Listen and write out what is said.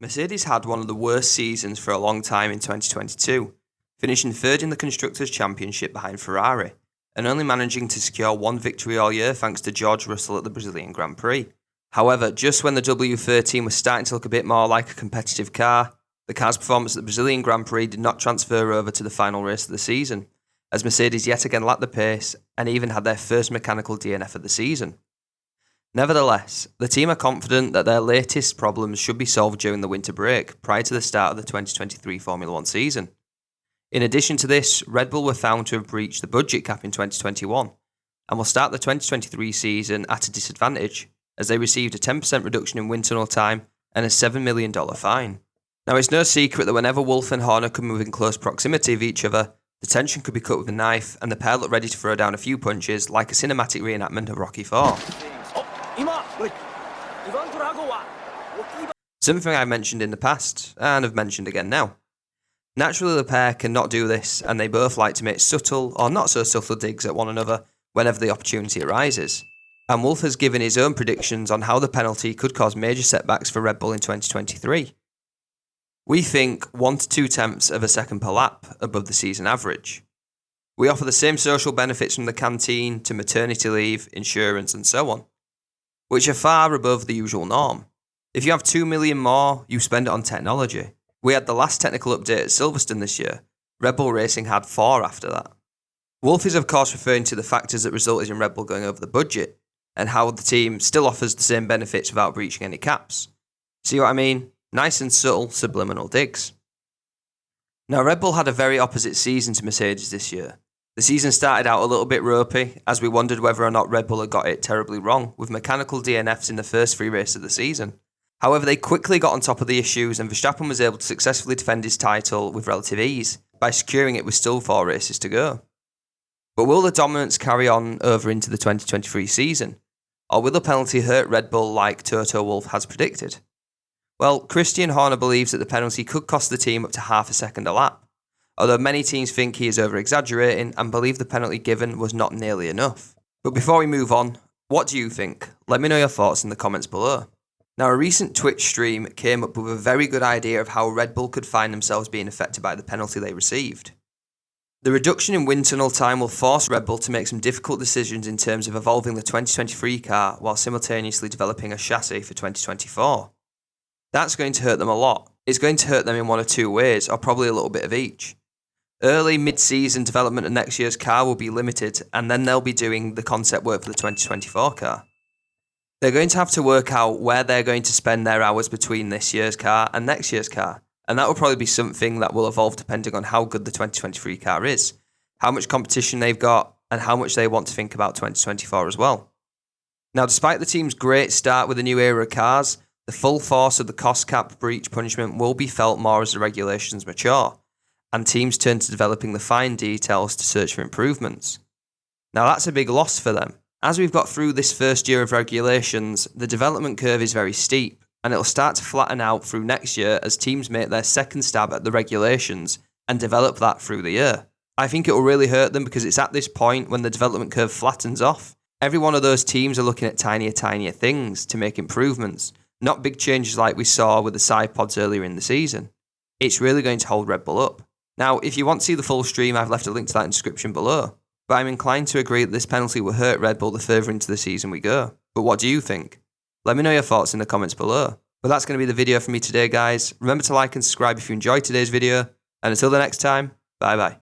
Mercedes had one of the worst seasons for a long time in 2022, finishing third in the Constructors' Championship behind Ferrari, and only managing to secure one victory all year thanks to George Russell at the Brazilian Grand Prix. However, just when the W13 was starting to look a bit more like a competitive car, the car's performance at the Brazilian Grand Prix did not transfer over to the final race of the season, as Mercedes yet again lacked the pace and even had their first mechanical DNF of the season. Nevertheless, the team are confident that their latest problems should be solved during the winter break prior to the start of the 2023 Formula 1 season. In addition to this, Red Bull were found to have breached the budget cap in 2021 and will start the 2023 season at a disadvantage as they received a 10% reduction in wind tunnel time and a $7 million fine. Now, it's no secret that whenever Wolff and Horner come within close proximity of each other, the tension could be cut with a knife and the pair look ready to throw down a few punches like a cinematic reenactment of Rocky IV. Something I've mentioned in the past, and have mentioned again now. Naturally, the pair cannot do this, and they both like to make subtle or not so subtle digs at one another whenever the opportunity arises. And Wolff has given his own predictions on how the penalty could cause major setbacks for Red Bull in 2023. We think 1 to 2 tenths of a second per lap above the season average. We offer the same social benefits from the canteen to maternity leave, insurance and so on, which are far above the usual norm. If you have 2 million more, you spend it on technology. We had the last technical update at Silverstone this year. Red Bull Racing had 4 after that. Wolff is of course referring to the factors that resulted in Red Bull going over the budget, and how the team still offers the same benefits without breaching any caps. See what I mean? Nice and subtle subliminal digs. Now, Red Bull had a very opposite season to Mercedes this year. The season started out a little bit ropey, as we wondered whether or not Red Bull had got it terribly wrong, with mechanical DNFs in the first 3 races of the season. However, they quickly got on top of the issues and Verstappen was able to successfully defend his title with relative ease, by securing it with still 4 races to go. But will the dominance carry on over into the 2023 season? Or will the penalty hurt Red Bull like Toto Wolff has predicted? Well, Christian Horner believes that the penalty could cost the team up to half a second a lap, although many teams think he is over-exaggerating and believe the penalty given was not nearly enough. But before we move on, what do you think? Let me know your thoughts in the comments below. Now, a recent Twitch stream came up with a very good idea of how Red Bull could find themselves being affected by the penalty they received. The reduction in wind tunnel time will force Red Bull to make some difficult decisions in terms of evolving the 2023 car while simultaneously developing a chassis for 2024. That's going to hurt them a lot. It's going to hurt them in one of 2 ways, or probably a little bit of each. Early mid-season development of next year's car will be limited, and then they'll be doing the concept work for the 2024 car. They're going to have to work out where they're going to spend their hours between this year's car and next year's car, and that will probably be something that will evolve depending on how good the 2023 car is, how much competition they've got, and how much they want to think about 2024 as well. Now, despite the team's great start with the new era of cars, the full force of the cost cap breach punishment will be felt more as the regulations mature, and teams turn to developing the fine details to search for improvements. Now, that's a big loss for them. As we've got through this first year of regulations, the development curve is very steep, and it'll start to flatten out through next year as teams make their second stab at the regulations and develop that through the year. I think it will really hurt them because it's at this point when the development curve flattens off. Every one of those teams are looking at tinier things to make improvements, not big changes like we saw with the side pods earlier in the season. It's really going to hold Red Bull up. Now, if you want to see the full stream, I've left a link to that in the description below. But I'm inclined to agree that this penalty will hurt Red Bull the further into the season we go. But what do you think? Let me know your thoughts in the comments below. But that's going to be the video for me today, guys. Remember to like and subscribe if you enjoyed today's video. And until the next time, bye bye.